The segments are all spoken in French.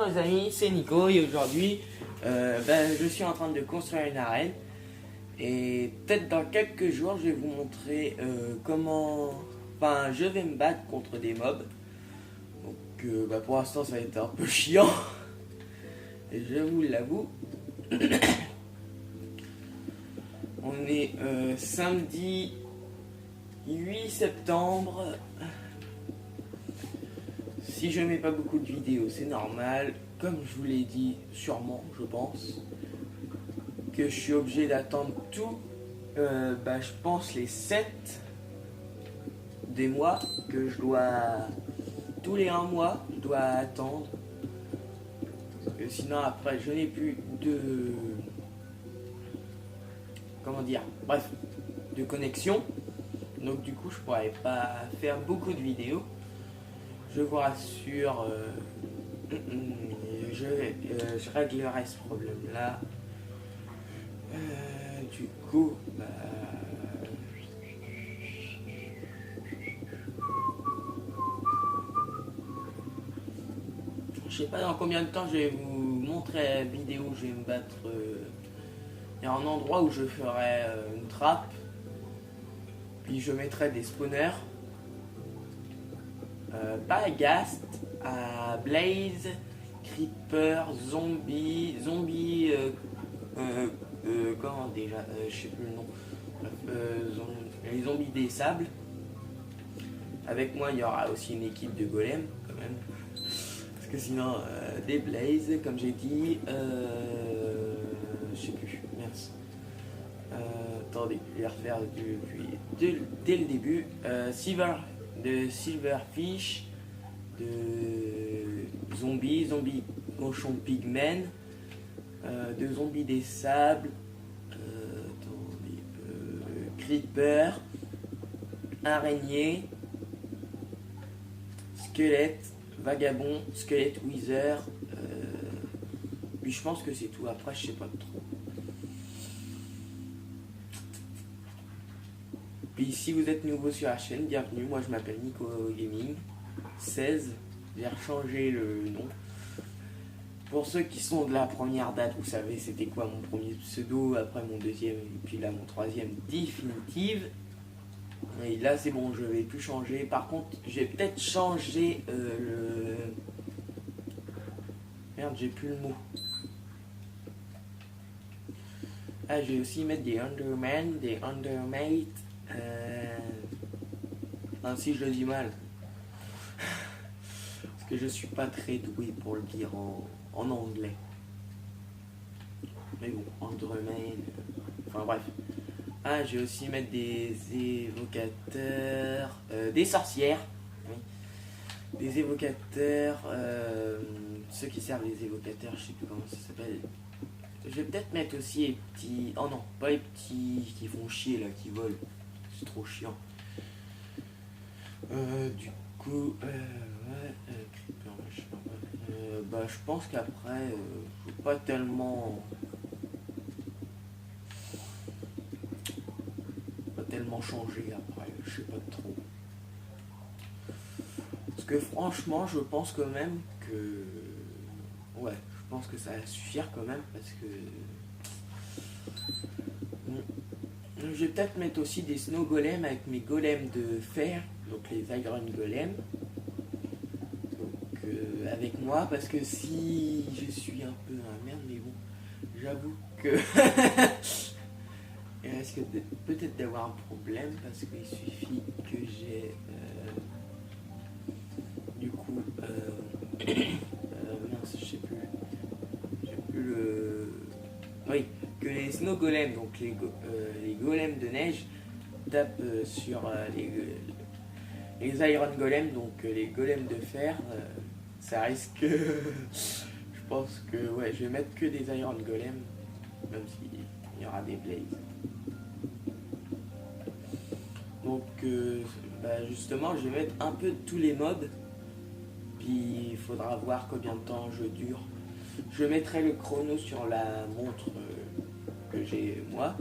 les amis, c'est Nico et aujourd'hui je suis en train de construire une arène et peut-être dans quelques jours je vais vous montrer comment je vais me battre contre des mobs. Donc pour l'instant ça va être un peu chiant et je vous l'avoue. On est samedi 8 septembre. Si je mets pas beaucoup de vidéos, c'est normal. Comme je vous l'ai dit, sûrement, je pense, que je suis obligé d'attendre tout, je pense les 7 des mois que je dois, tous les 1 mois, je dois attendre. Parce que sinon après, je n'ai plus de, de connexion. Donc du coup, je pourrais pas faire beaucoup de vidéos. Je vous rassure, je réglerai ce problème-là. Du coup, je sais pas dans combien de temps je vais vous montrer la vidéo où je vais me battre. Il y a un endroit où je ferai une trappe, puis je mettrai des spawners. Pas à Ghast, à Blaze, Creeper, Zombie, comment déjà, je sais plus le nom, les zombies des sables. Avec moi il y aura aussi une équipe de golems quand même, parce que sinon des Blaze comme j'ai dit, je sais plus, merci. Attendez, je vais refaire dès le début. De Silverfish, de zombies cochon pigmen, de zombies des sables, creeper, araignée, squelette, vagabond, squelette wither, puis je pense que c'est tout. Après je sais pas trop. Puis si vous êtes nouveau sur la chaîne, bienvenue, moi je m'appelle Nico Gaming 16, j'ai rechangé le nom. Pour ceux qui sont de la première date, vous savez c'était quoi mon premier pseudo, après mon deuxième et puis là mon troisième définitive. Et là c'est bon, je vais plus changer. Par contre, j'ai peut-être changé le... Merde, j'ai plus le mot. Ah, je vais aussi mettre des Undermen, des Undermates. Si je le dis mal, parce que je suis pas très doué pour le dire en anglais. Mais bon, Underman, enfin bref. Ah, je vais aussi mettre des évocateurs, des sorcières, oui. Des évocateurs, ceux qui servent les évocateurs, je sais plus comment ça s'appelle. Je vais peut-être mettre aussi les petits, oh non, pas les petits qui font chier là, qui volent, c'est trop chiant. Du coup, Creeper, je sais pas. Je pense qu'après, faut pas tellement changer après, je sais pas trop. Parce que franchement, je pense quand même que, ouais, je pense que ça va suffire quand même, parce que je vais peut-être mettre aussi des snow golems avec mes golems de fer, donc les iron golems, donc avec moi, parce que si je suis un peu un merde, mais bon, j'avoue que il risque peut-être d'avoir un problème, parce qu'il suffit que j'ai du coup mince, je sais plus, j'ai plus le, oui, que les snow golems, donc les golems de neige tapent sur les iron golems, donc les golems de fer, ça risque je pense que ouais, je vais mettre que des iron golems, même s'il y aura des blazes. Donc justement, je vais mettre un peu de tous les mobs, puis il faudra voir combien de temps je dure. Je mettrai le chrono sur la montre que j'ai moi.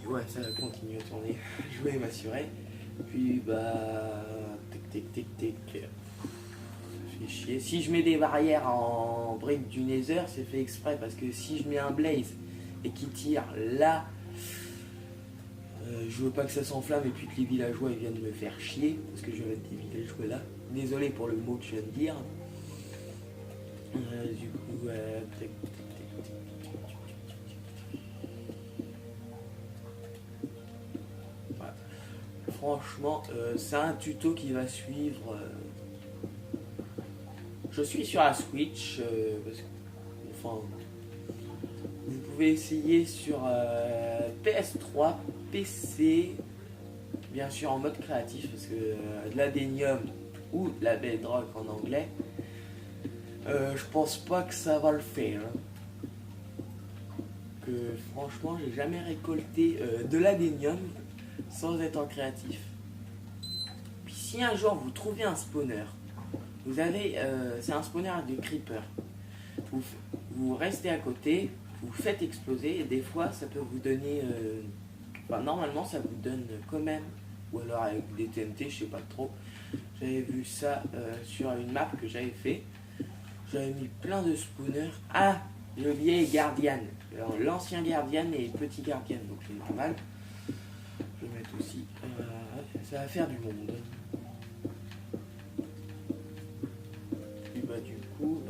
Et ouais, ça va continuer à tourner. Je vais m'assurer. Puis tic tic tic tic. Ça fait chier. Si je mets des barrières en briques du Nether, c'est fait exprès parce que si je mets un blaze et qu'il tire là, je veux pas que ça s'enflamme et puis que les villageois ils viennent me faire chier parce que je vais mettre des villageois là. Désolé pour le mot que je viens de dire. Du coup, voilà. Franchement, c'est un tuto qui va suivre. Je suis sur la Switch, parce que, enfin, vous pouvez essayer sur PS3, PC, bien sûr en mode créatif, parce que de l'Adenium ou de la Bedrock en anglais, je pense pas que ça va le faire. Hein. Que franchement, j'ai jamais récolté de l'Adenium sans être en créatif. Puis si un jour vous trouvez un spawner, vous avez, c'est un spawner de creeper. Vous restez à côté, vous faites exploser et des fois ça peut vous donner, normalement ça vous donne quand même, ou alors avec des TNT, je sais pas trop. J'avais vu ça sur une map que j'avais fait. J'avais mis plein de spawners. Ah, j'ai oublié Guardian. L'ancien Guardian et petit Guardian, donc c'est normal. Je vais mettre aussi. Ça va faire du monde. Et bah du coup,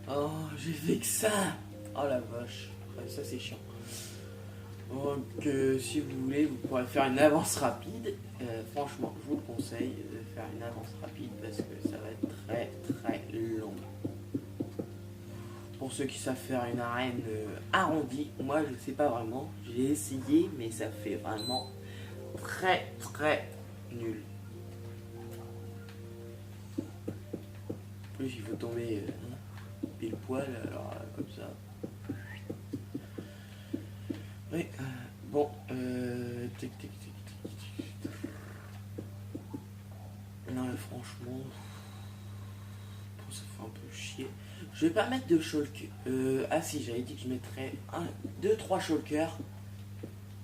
oh, j'ai fait que ça. Oh la vache. Ouais, ça c'est chiant. Donc si vous voulez, vous pourrez faire une avance rapide. Franchement, je vous le conseille de faire une avance rapide parce que ça va être très très long. Pour ceux qui savent faire une arène arrondie, moi je ne sais pas vraiment. J'ai essayé, mais ça fait vraiment très très nul. En plus, il faut tomber pile poil, alors comme ça. Oui, bon, non, mais franchement, ça fait un peu chier. Je vais pas mettre de shulker. Ah si, j'avais dit que je mettrais 2-3 shulkers,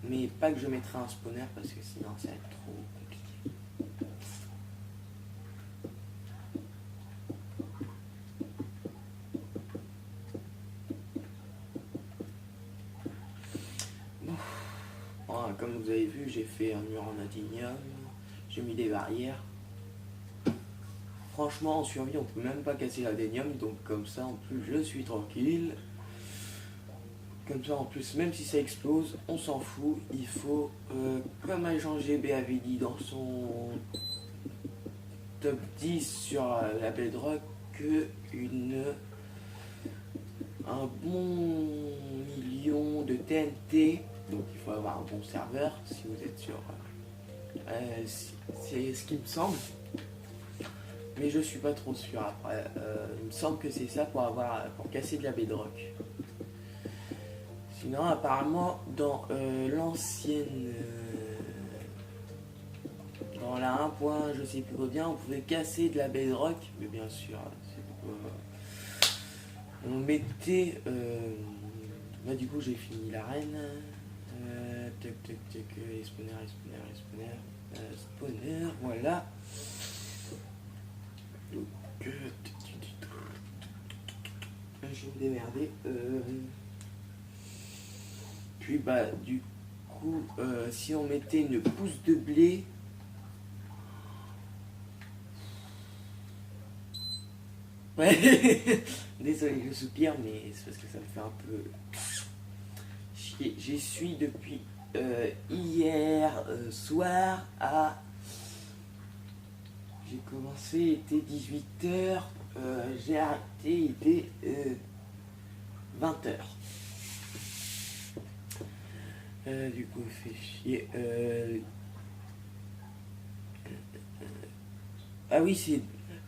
mais pas que je mettrais un spawner parce que sinon ça va être trop compliqué. Bon, comme vous avez vu, j'ai fait un mur en adinium, j'ai mis des barrières. Franchement, en survie, on peut même pas casser l'adénium, donc comme ça, en plus, je suis tranquille. Comme ça, en plus, même si ça explose, on s'en fout. Il faut, comme Agent GB avait dit dans son top 10 sur la Bedrock, que un bon million de TNT. Donc, il faut avoir un bon serveur, si vous êtes sur... c'est ce qui me semble. Mais je suis pas trop sûr après. Il me semble que c'est ça pour casser de la bedrock. Sinon, apparemment, dans l'ancienne. Dans la 1. Je sais plus combien, on pouvait casser de la bedrock. Mais bien sûr, c'est pourquoi. On mettait. Du coup, j'ai fini l'arène. Spawner, voilà. Donc, je vais me démerder. Puis du coup, si on mettait une pousse de blé, ouais, désolé, je soupire, mais c'est parce que ça me fait un peu chier. J'y suis depuis hier soir à... J'ai commencé, il était 18h, j'ai arrêté, il était 20h. Du coup, fait chier. Ah oui, c'est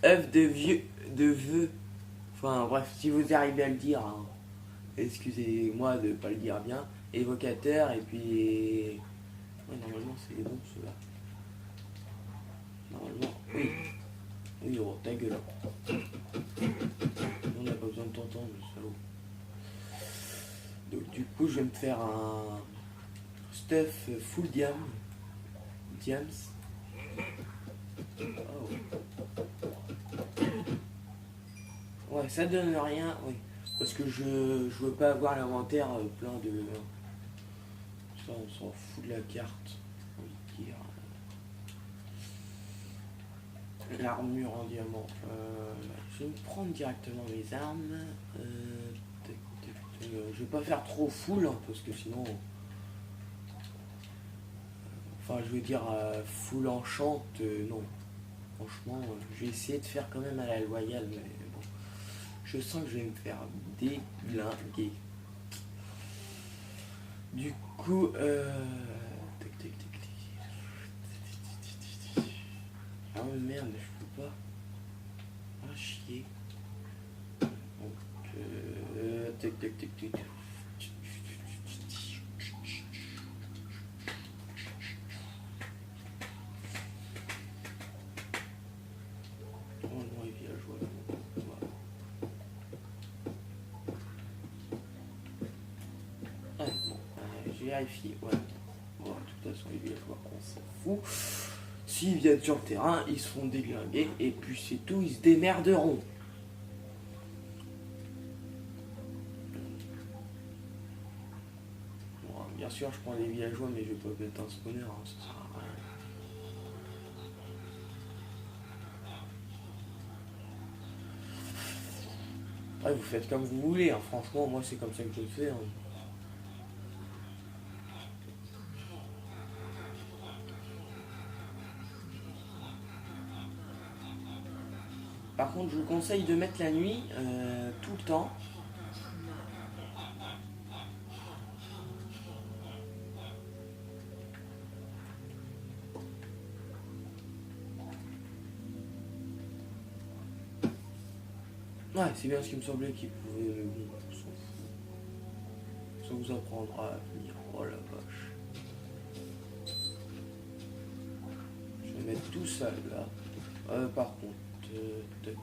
œuf de vœux. Enfin bref, si vous arrivez à le dire, hein, excusez-moi de ne pas le dire bien. Évocateur, et puis... Ouais, normalement, c'est bon, ceux-là. Normalement, oui. Oui, oh, ta gueule. On n'a pas besoin de t'entendre, salaud. Donc, du coup, je vais me faire un stuff full diam. James. Oh. Ouais, ça donne rien, oui. Parce que je veux pas avoir l'inventaire plein de... Ça, on s'en fout de la carte. Dire. L'armure en diamant. Je vais me prendre directement mes armes. Je vais pas faire trop full, hein, parce que sinon... Enfin, je veux dire, full enchant, non. Franchement, je vais essayer de faire quand même à la loyale, mais bon. Je sens que je vais me faire déglinguer. Du coup, ah ouais, merde, je peux pas. Ah, chier. Donc, Oh non, les villageois. Ouais, bon, j'ai vérifié, ouais. Bon, de toute façon, les villageois, on s'en fout. S'ils viennent sur le terrain, ils se font déglinguer, et puis c'est tout, ils se démerderont. Bon, bien sûr, je prends les villageois, mais je vais pas mettre un spawner, hein, ça sert à rien. Ouais, vous faites comme vous voulez, hein. Franchement, moi c'est comme ça que je le fais. Hein. Par contre, je vous conseille de mettre la nuit tout le temps. Ouais, c'est bien ce qui me semblait qu'il pouvait... Bon, on s'en fout. Ça vous apprendra à venir. Oh la vache. Je vais mettre tout ça là. Par contre, tac.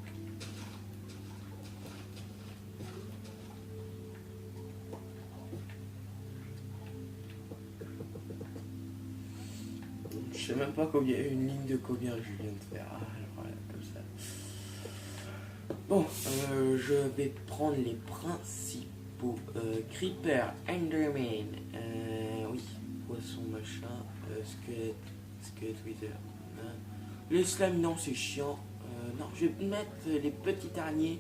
Je sais même pas combien, une ligne de combien je viens de faire. Alors voilà, comme ça. Bon, je vais prendre les principaux. Creeper, Enderman, oui, poisson machin, squelette wither. Les slime, non, c'est chiant. Non, je vais mettre les petits araignées.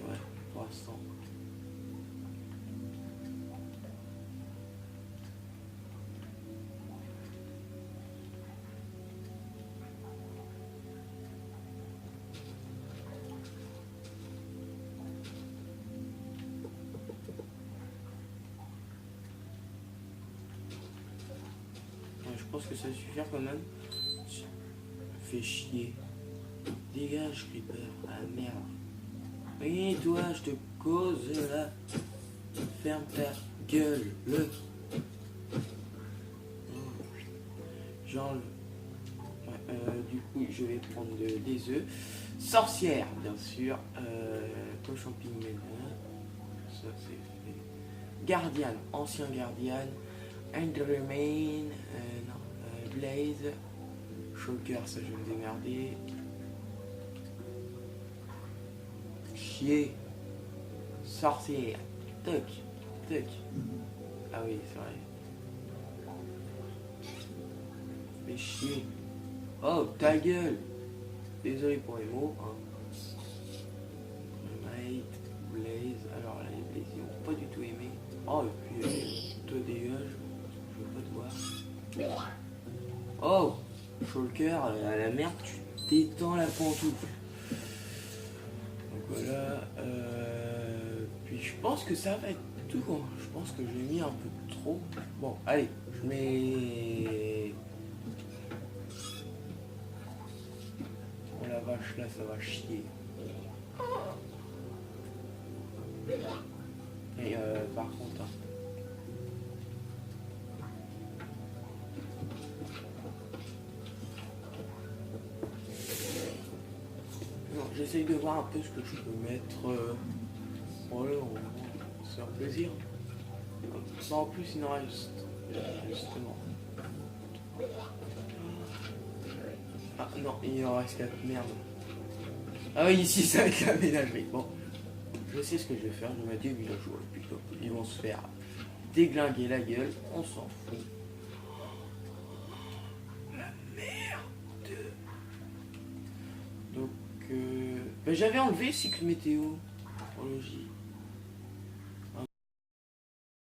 Ouais, pour l'instant. Je pense que ça va suffire quand même. Fais chier. Dégage, Creeper. Ah merde. Oui, toi, je te cause là. Ferme ta gueule. J'enlève. Ouais, du coup, je vais prendre des œufs. Sorcière, bien sûr. Cochon pygmée. Ça, c'est fait. Guardian, ancien Guardian. Enderman. Non. Blaze. Shulker, ça, je vais me démerder. Chier. Sorcière. Toc. Toc. Ah oui, c'est vrai. Fais chier. Oh, ta gueule. Désolé pour les mots. Hein. Mate, Blaze. Alors là, les Blaze, ils n'ont pas du tout aimé. Oh, et puis, toi dégage. Je veux pas te voir. Oh, Shulker, à la merde, tu t'étends la pantoufle. Donc voilà. Puis je pense que ça va être tout. Hein. Je pense que j'ai mis un peu trop. Bon, allez, je mets... Oh la vache, là, ça va chier. Et par contre... Hein, j'essaye de voir un peu ce que je peux mettre. Voilà, on va se faire plaisir. Ça en plus, il en reste. Justement. Ah non, il en reste 4. Merde. Ah oui, ici ça va être la ménagerie. Bon, je sais ce que je vais faire. Je vais mettre des villageois. Putain, ils vont se faire déglinguer la gueule. On s'en fout. La merde. Donc, j'avais enlevé cycle météo. Horlogie.